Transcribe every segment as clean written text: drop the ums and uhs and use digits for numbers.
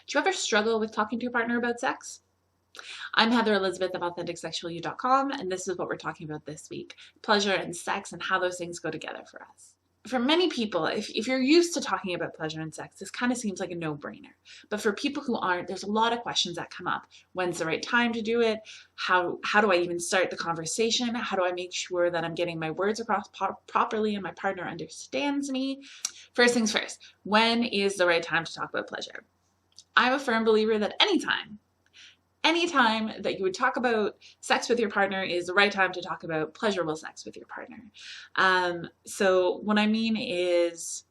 Do you ever struggle with talking to your partner about sex? I'm Heather Elizabeth of AuthenticSexualYou.com, and this is what we're talking about this week: pleasure and sex and how those things go together for us. For many people, if you're used to talking about pleasure and sex, this kind of seems like a no-brainer. But for people who aren't, there's a lot of questions that come up. When's the right time to do it? How do I even start the conversation? How do I make sure that I'm getting my words across properly and my partner understands me? First things first, when is the right time to talk about pleasure? I'm a firm believer that anytime that you would talk about sex with your partner is the right time to talk about pleasurable sex with your partner. So what I mean is,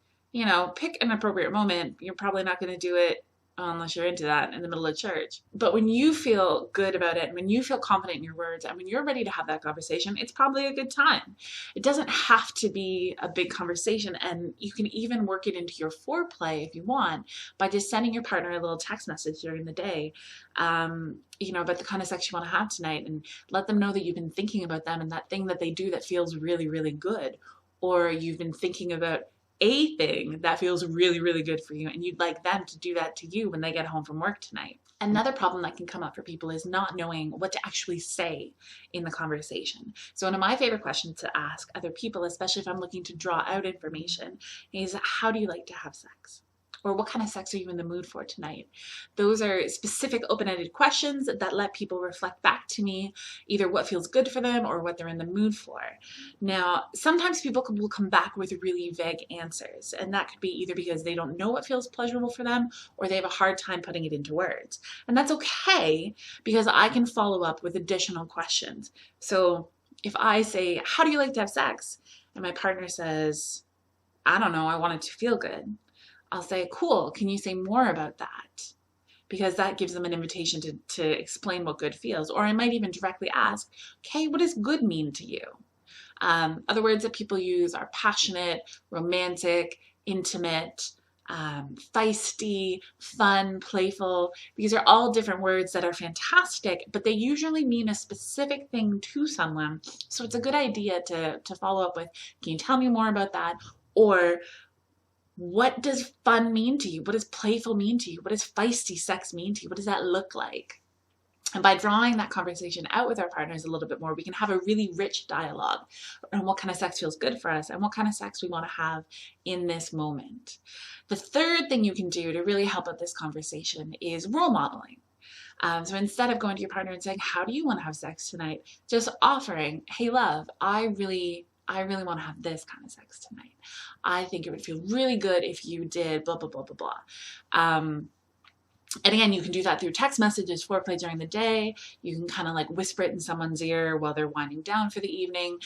pick an appropriate moment. You're probably not going to do it unless you're into that in the middle of church. But when you feel good about it, when you feel confident in your words, and when you're ready to have that conversation, it's probably a good time. It doesn't have to be a big conversation, and you can even work it into your foreplay if you want by just sending your partner a little text message during the day, about the kind of sex you want to have tonight, and let them know that you've been thinking about them and that thing that they do that feels really, really good, or you've been thinking about a thing that feels really, really good for you, and you'd like them to do that to you when they get home from work tonight. Another problem that can come up for people is not knowing what to actually say in the conversation. So one of my favorite questions to ask other people, especially if I'm looking to draw out information, is how do you like to have sex? Or what kind of sex are you in the mood for tonight? Those are specific open-ended questions that let people reflect back to me either what feels good for them or what they're in the mood for. Now, sometimes people will come back with really vague answers, and that could be either because they don't know what feels pleasurable for them or they have a hard time putting it into words. And that's okay, because I can follow up with additional questions. So if I say, how do you like to have sex? And my partner says, I don't know, I want it to feel good. I'll say, cool, can you say more about that? Because that gives them an invitation to explain what good feels. Or I might even directly ask, okay, what does good mean to you? Other words that people use are passionate, romantic, intimate, feisty, fun, playful. These are all different words that are fantastic, but they usually mean a specific thing to someone. So it's a good idea to follow up with, can you tell me more about that? Or what does fun mean to you? What does playful mean to you? What does feisty sex mean to you? What does that look like? And by drawing that conversation out with our partners a little bit more, we can have a really rich dialogue on what kind of sex feels good for us and what kind of sex we want to have in this moment. The third thing you can do to really help out this conversation is role modeling. So instead of going to your partner and saying, how do you want to have sex tonight? Just offering, hey love, I really want to have this kind of sex tonight. I think it would feel really good if you did blah, blah, blah, blah, blah. And again, you can do that through text messages, foreplay during the day. You can kind of like whisper it in someone's ear while they're winding down for the evening.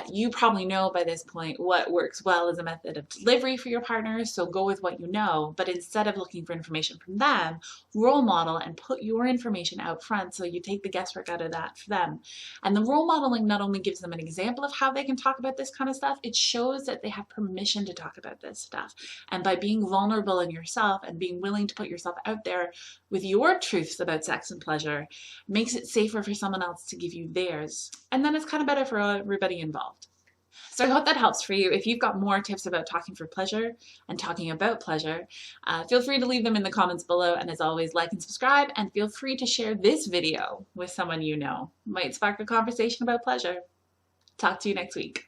You probably know by this point what works well as a method of delivery for your partners, so go with what you know. But instead of looking for information from them, role model and put your information out front so you take the guesswork out of that for them. And the role modeling not only gives them an example of how they can talk about this kind of stuff, it shows that they have permission to talk about this stuff. And by being vulnerable in yourself and being willing to put yourself out there with your truths about sex and pleasure, makes it safer for someone else to give you theirs. And then it's kind of better for everybody involved. So I hope that helps for you. If you've got more tips about talking for pleasure and talking about pleasure, feel free to leave them in the comments below. And as always, like and subscribe, and feel free to share this video with someone you know. Might spark a conversation about pleasure. Talk to you next week.